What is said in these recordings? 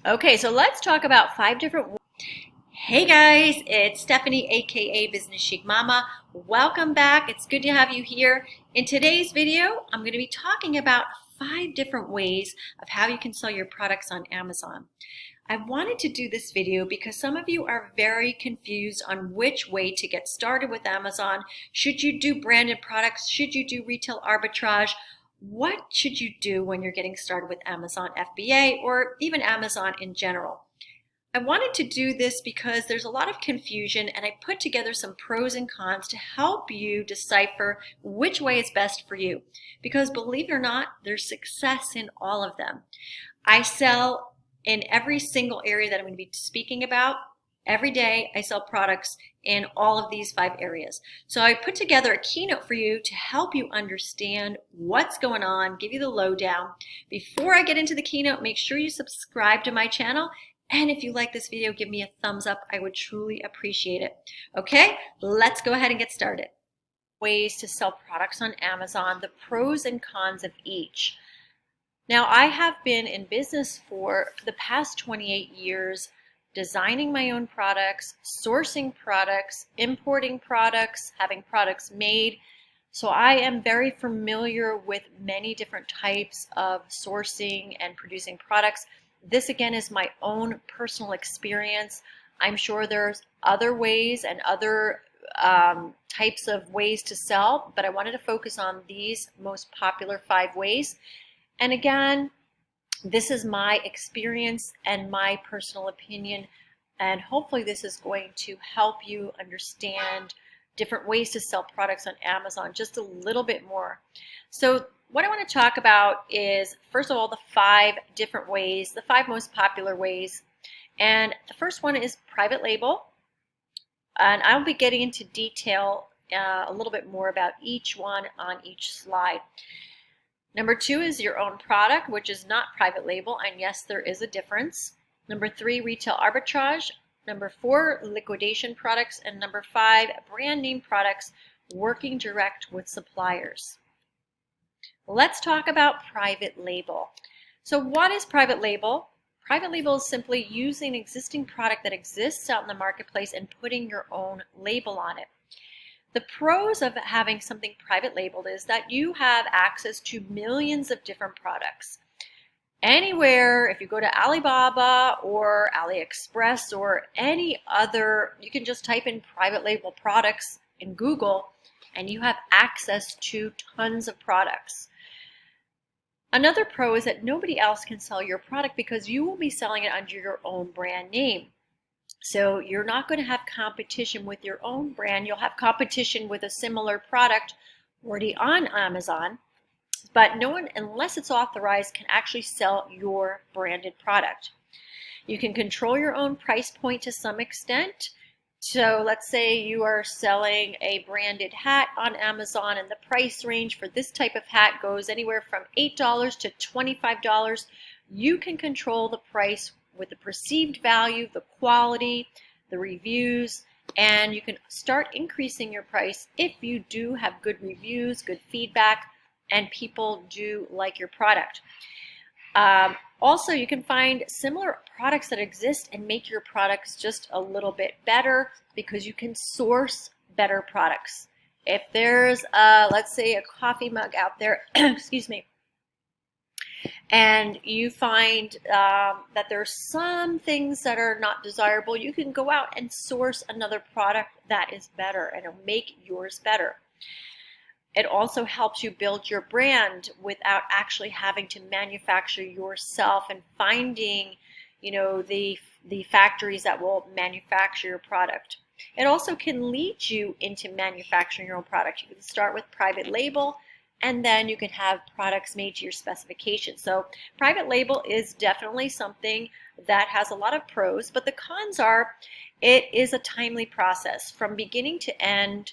Okay, so let's talk about 5 different. Hey guys, it's Stephanie, aka Business Chic Mama. Welcome back. It's good to have you here. In today's video, I'm going to be talking about 5 different ways of how you can sell your products on Amazon. I wanted to do this video because some of you are very confused on which way to get started with Amazon. Should you do branded products? Should you do retail arbitrage? What should you do when you're getting started with Amazon FBA or even Amazon in general? I wanted to do this because there's a lot of confusion, and I put together some pros and cons to help you decipher which way is best for you. Because believe it or not, there's success in all of them. I sell in every single area that I'm going to be speaking about. Every day I sell products in all of these 5 areas. So I put together a keynote for you to help you understand what's going on, give you the lowdown. Before I get into the keynote, make sure you subscribe to my channel. And if you like this video, give me a thumbs up. I would truly appreciate it. Okay, let's go ahead and get started. Ways to sell products on Amazon, the pros and cons of each. Now, I have been in business for the past 28 years, designing my own products, sourcing products, importing products, having products made. So I am very familiar with many different types of sourcing and producing products. This again is my own personal experience. I'm sure there's other ways and other types of ways to sell, but I wanted to focus on these most popular 5 ways. And again, this is my experience and my personal opinion, and hopefully this is going to help you understand different ways to sell products on Amazon just a little bit more. So what I want to talk about is, first of all, the 5 different ways, the 5 most popular ways. And the first one is private label. And I'll be getting into detail a little bit more about each one on each slide. Number 2 is your own product, which is not private label, and yes, there is a difference. Number 3, retail arbitrage. Number 4, liquidation products. And number 5, brand name products, working direct with suppliers. Let's talk about private label. So what is private label? Private label is simply using an existing product that exists out in the marketplace and putting your own label on it. The pros of having something private labeled is that you have access to millions of different products. Anywhere, if you go to Alibaba or AliExpress or any other, you can just type in private label products in Google and you have access to tons of products. Another pro is that nobody else can sell your product because you will be selling it under your own brand name. So you're not going to have competition with your own brand. You'll have competition with a similar product already on Amazon, but no one, unless it's authorized, can actually sell your branded product. You can control your own price point to some extent. So let's say you are selling a branded hat on Amazon and the price range for this type of hat goes anywhere from $8 to $25. You can control the price with the perceived value, the quality, the reviews, and you can start increasing your price if you do have good reviews, good feedback, and people do like your product. Also, you can find similar products that exist and make your products just a little bit better because you can source better products. If there's, let's say, a coffee mug out there, excuse me, and you find that there's some things that are not desirable, you can go out and source another product that is better and it'll make yours better. It also helps you build your brand without actually having to manufacture yourself and finding, the factories that will manufacture your product. It also can lead you into manufacturing your own product. You can start with private label, and then you can have products made to your specifications. So private label is definitely something that has a lot of pros, but the cons are it is a timely process from beginning to end.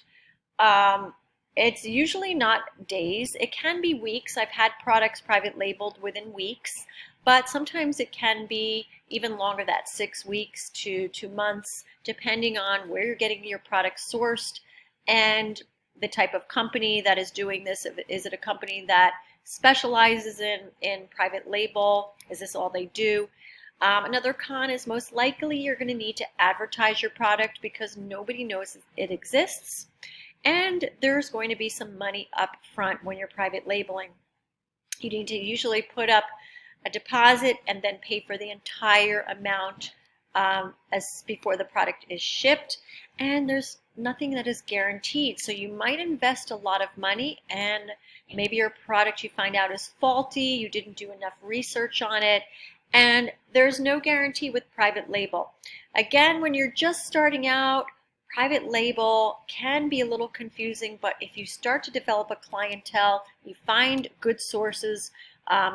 It's usually not days. It can be weeks. I've had products private labeled within weeks, but sometimes it can be even longer, that 6 weeks to 2 months, depending on where you're getting your product sourced and the type of company that is doing this. Is it a company that specializes in private label? Is this all they do? Another con is most likely you're going to need to advertise your product because nobody knows it exists. And there's going to be some money up front when you're private labeling. You need to usually put up a deposit and then pay for the entire amount as before the product is shipped. And there's nothing that is guaranteed. So you might invest a lot of money and maybe your product you find out is faulty, you didn't do enough research on it, and there's no guarantee with private label. Again, when you're just starting out, private label can be a little confusing, but if you start to develop a clientele, you find good sources,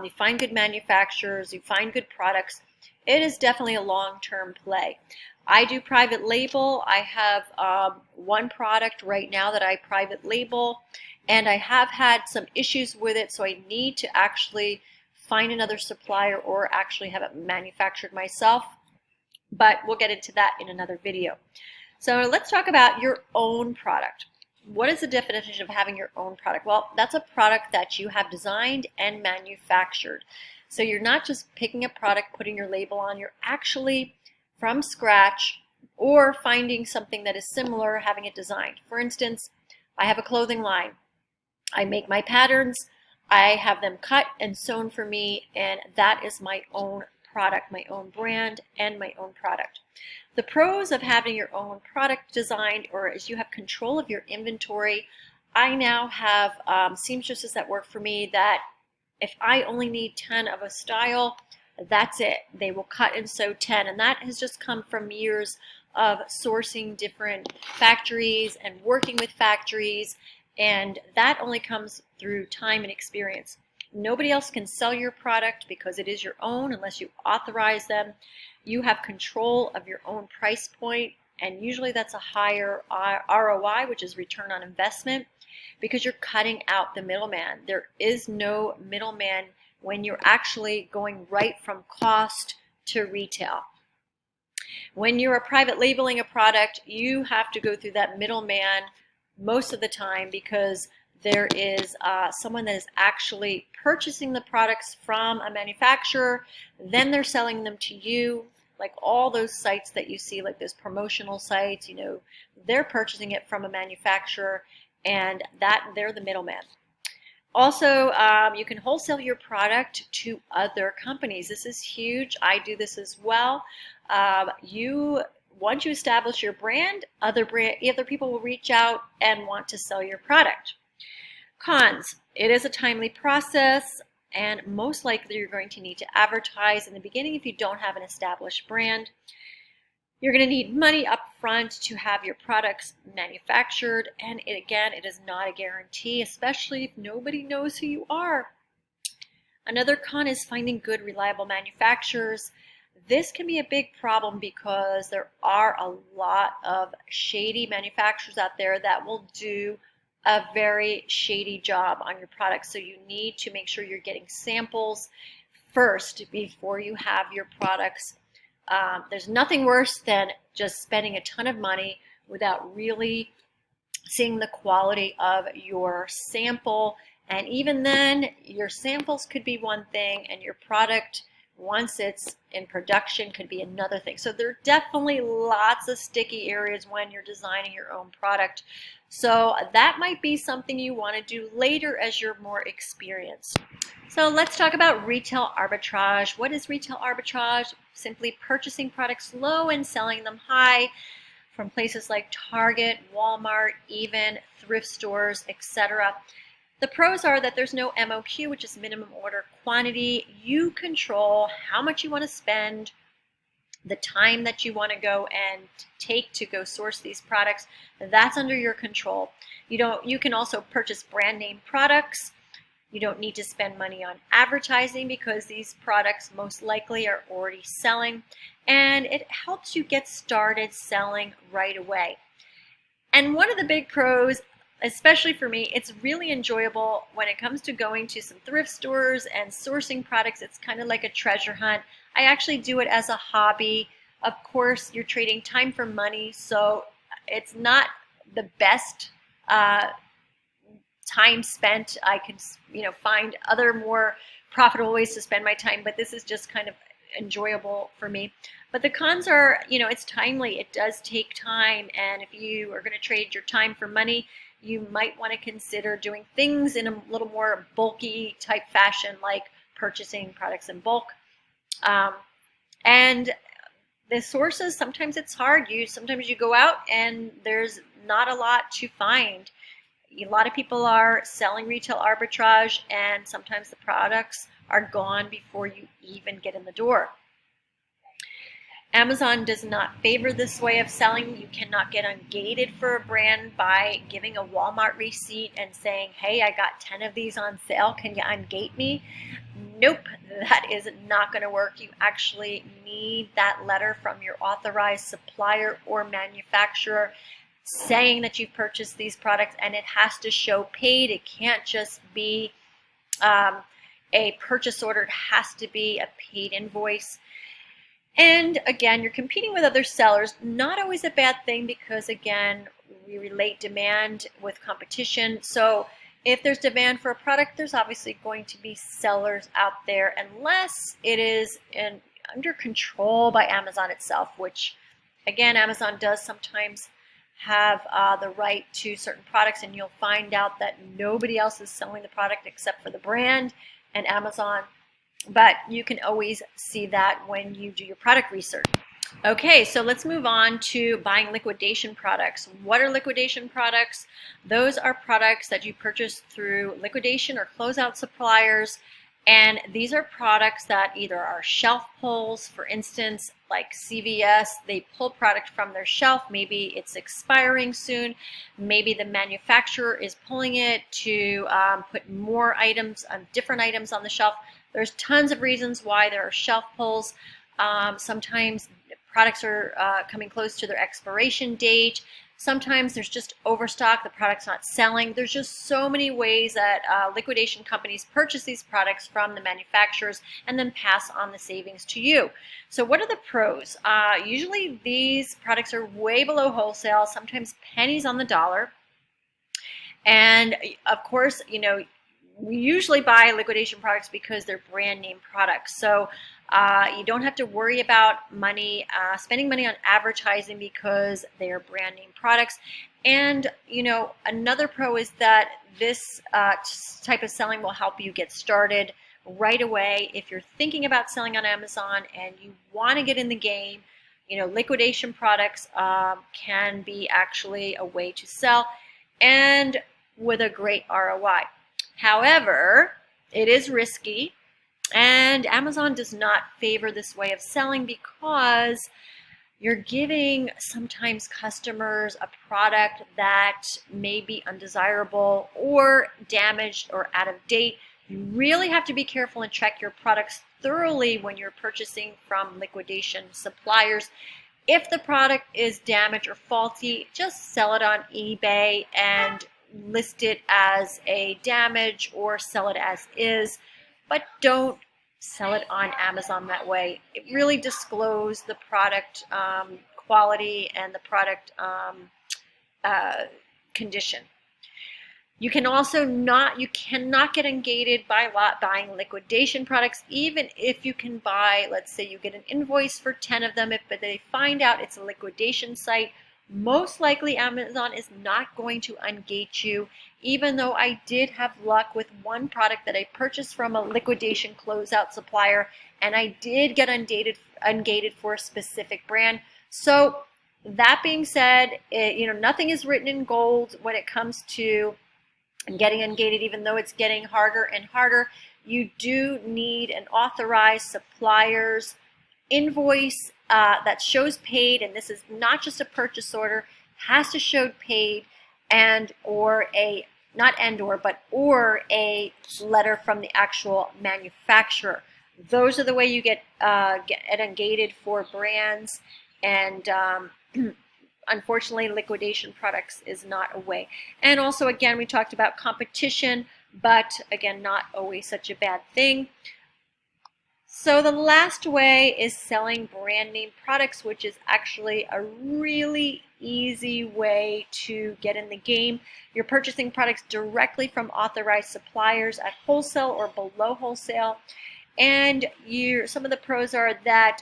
you find good manufacturers, you find good products, it is definitely a long-term play. I do private label. I have one product right now that I private label, and I have had some issues with it, so I need to actually find another supplier or actually have it manufactured myself, but we'll get into that in another video. So let's talk about your own product. What is the definition of having your own product? Well, that's a product that you have designed and manufactured. So you're not just picking a product, putting your label on, you're actually from scratch or finding something that is similar, having it designed. For instance, I have a clothing line. I make my patterns, I have them cut and sewn for me, and that is my own product, my own brand, and my own product. The pros of having your own product designed, or as you have control of your inventory, I now have seamstresses that work for me that if I only need 10 of a style, that's it. They will cut and sew 10, and that has just come from years of sourcing different factories and working with factories, and that only comes through time and experience. Nobody else can sell your product because it is your own unless you authorize them. You have control of your own price point, and usually that's a higher ROI, which is return on investment, because you're cutting out the middleman. There is no middleman when you're actually going right from cost to retail. When you're private labeling a product, you have to go through that middleman most of the time because there is someone that is actually purchasing the products from a manufacturer, then they're selling them to you. Like all those sites that you see, like those promotional sites, they're purchasing it from a manufacturer, and that they're the middleman. Also, you can wholesale your product to other companies. This is huge. I do this as well. Once you establish your brand, other people will reach out and want to sell your product. Cons: it is a timely process, and most likely you're going to need to advertise in the beginning if you don't have an established brand. You're going to need money up front to have your products manufactured, and again, it is not a guarantee, especially if nobody knows who you are. Another con is finding good, reliable manufacturers. This can be a big problem because there are a lot of shady manufacturers out there that will do a very shady job on your product. So you need to make sure you're getting samples first before you have your products. There's nothing worse than just spending a ton of money without really seeing the quality of your sample. And even then, your samples could be one thing and your product, once it's in production, could be another thing. So there are definitely lots of sticky areas when you're designing your own product. So that might be something you want to do later as you're more experienced. So let's talk about retail arbitrage. What is retail arbitrage? Simply purchasing products low and selling them high from places like Target, Walmart, even thrift stores, etc. The pros are that there's no MOQ, which is minimum order quantity. You control how much you want to spend, the time that you want to go and take to go source these products. That's under your control. You can also purchase brand name products. You don't need to spend money on advertising because these products most likely are already selling, and it helps you get started selling right away. And one of the big pros, especially for me, it's really enjoyable when it comes to going to some thrift stores and sourcing products. It's kind of like a treasure hunt. I actually do it as a hobby. Of course, you're trading time for money, so it's not the best time spent. I can find other more profitable ways to spend my time, but this is just kind of enjoyable for me. But the cons are, it's timely. It does take time, and if you are going to trade your time for money, you might want to consider doing things in a little more bulky type fashion, like purchasing products in bulk. And the sources, sometimes it's hard. Sometimes you go out and there's not a lot to find. A lot of people are selling retail arbitrage, and sometimes the products are gone before you even get in the door. Amazon does not favor this way of selling. You cannot get ungated for a brand by giving a Walmart receipt and saying, hey, I got 10 of these on sale, can you ungate me? Nope, that is not going to work. You actually need that letter from your authorized supplier or manufacturer saying that you've purchased these products, and it has to show paid. It can't just be a purchase order. It has to be a paid invoice. And again, you're competing with other sellers. Not always a bad thing, because again, we relate demand with competition. So if there's demand for a product, there's obviously going to be sellers out there, unless it is under control by Amazon itself, which again, Amazon does sometimes have the right to certain products, and you'll find out that nobody else is selling the product except for the brand and Amazon. But you can always see that when you do your product research. Okay, so let's move on to buying liquidation products. What are liquidation products? Those are products that you purchase through liquidation or closeout suppliers. And these are products that either are shelf pulls, for instance, like CVS, they pull product from their shelf. Maybe it's expiring soon. Maybe the manufacturer is pulling it to put more items, different items on the shelf. There's tons of reasons why there are shelf pulls. Sometimes products are coming close to their expiration date. Sometimes there's just overstock, the product's not selling. There's just so many ways that liquidation companies purchase these products from the manufacturers and then pass on the savings to you. So what are the pros? Usually these products are way below wholesale, sometimes pennies on the dollar. And of course, we usually buy liquidation products because they're brand name products. So you don't have to worry about spending money on advertising because they are brand name products. And another pro is that this type of selling will help you get started right away. If you're thinking about selling on Amazon and you want to get in the game, liquidation products can be actually a way to sell, and with a great ROI. However, it is risky, and Amazon does not favor this way of selling because you're giving sometimes customers a product that may be undesirable or damaged or out of date. You really have to be careful and check your products thoroughly when you're purchasing from liquidation suppliers. If the product is damaged or faulty, just sell it on eBay and list it as a damage or sell it as is, but don't sell it on Amazon that way. It really disclose the product quality and the product condition. You can also you cannot get ungated by buying liquidation products, even if you can buy, let's say you get an invoice for 10 of them, but they find out it's a liquidation site. Most likely Amazon is not going to ungate you, even though I did have luck with one product that I purchased from a liquidation closeout supplier, and I did get ungated for a specific brand. So that being said, nothing is written in gold when it comes to getting ungated, even though it's getting harder and harder. You do need an authorized supplier's invoice that shows paid, and this is not just a purchase order, has to show paid, or a letter from the actual manufacturer. Those are the way you get ungated for brands, and unfortunately liquidation products is not a way. And also, again, we talked about competition, but again, not always such a bad thing. So the last way is selling brand name products, which is actually a really easy way to get in the game. You're purchasing products directly from authorized suppliers at wholesale or below wholesale, And some of the pros are that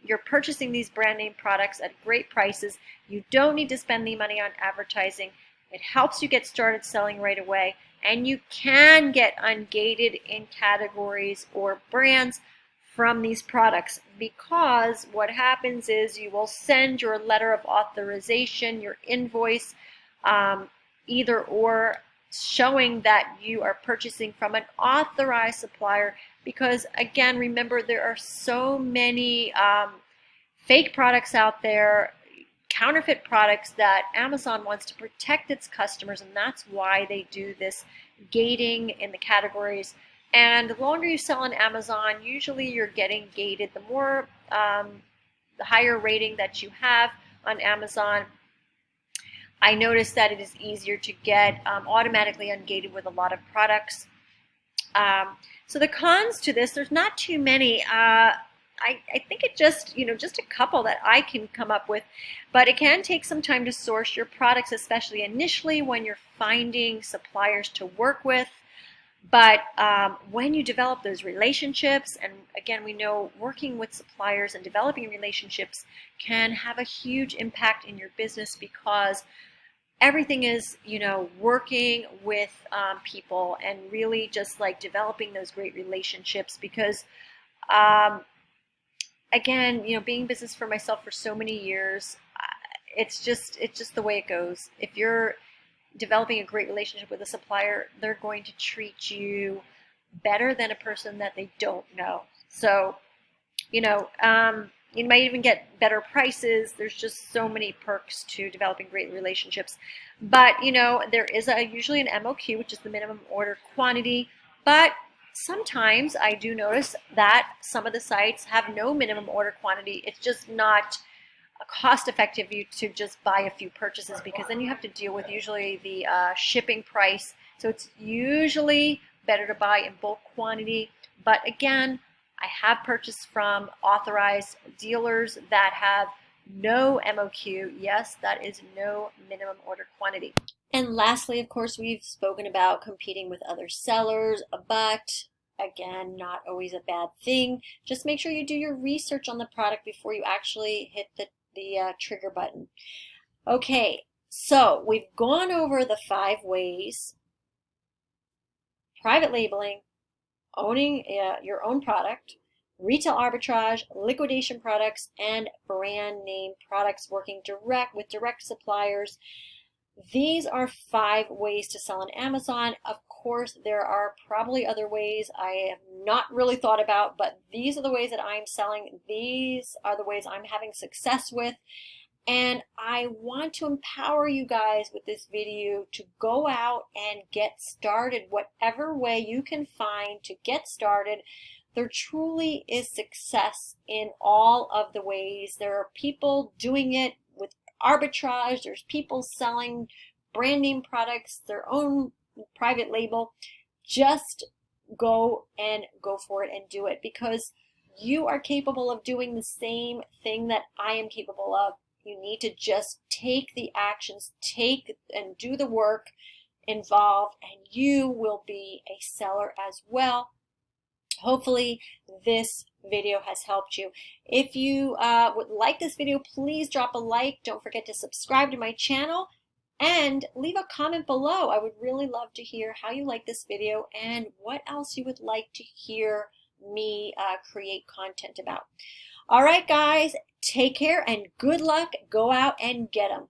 you're purchasing these brand name products at great prices. You don't need to spend the money on advertising. It helps you get started selling right away. And you can get ungated in categories or brands from these products, because what happens is you will send your letter of authorization, your invoice, either or, showing that you are purchasing from an authorized supplier, because again, remember, there are so many fake products out there, counterfeit products, that Amazon wants to protect its customers, and that's why they do this gating in the categories. And the longer you sell on Amazon, usually you're getting gated. The more, the higher rating that you have on Amazon, I noticed that it is easier to get automatically ungated with a lot of products. So the cons to this, there's not too many. I think it just a couple that I can come up with, but it can take some time to source your products, especially initially when you're finding suppliers to work with. But when you develop those relationships, and again, we know working with suppliers and developing relationships can have a huge impact in your business, because everything is, working with people and really just like developing those great relationships. Because again, being in business for myself for so many years, it's just the way it goes. If you're developing a great relationship with a supplier, they're going to treat you better than a person that they don't know. So, you might even get better prices. There's just so many perks to developing great relationships. But, there is usually an MOQ, which is the minimum order quantity. But sometimes I do notice that some of the sites have no minimum order quantity. It's just not cost effective to just buy a few purchases, because then you have to deal with usually the shipping price. So it's usually better to buy in bulk quantity. But again, I have purchased from authorized dealers that have no MOQ. Yes, that is no minimum order quantity. And lastly, of course, we've spoken about competing with other sellers, but again, not always a bad thing. Just make sure you do your research on the product before you actually hit the trigger button. Okay, so we've gone over the 5 ways: private labeling, owning your own product, retail arbitrage, liquidation products, and brand name products, working with direct suppliers. These are 5 ways to sell on Amazon. Of course, there are probably other ways I have not really thought about, but these are the ways that I'm selling. These are the ways I'm having success with. And I want to empower you guys with this video to go out and get started, whatever way you can find to get started. There truly is success in all of the ways. There are people doing it with arbitrage. There's people selling brand name products, their own private label. Just go for it and do it, because you are capable of doing the same thing that I am capable of. You need to just take the actions, and do the work involved, and you will be a seller as well. Hopefully this video has helped you. If you would like this video, please drop a like. Don't forget to subscribe to my channel and leave a comment below. I would really love to hear how you like this video and what else you would like to hear me create content about. All right, guys, take care and good luck. Go out and get them.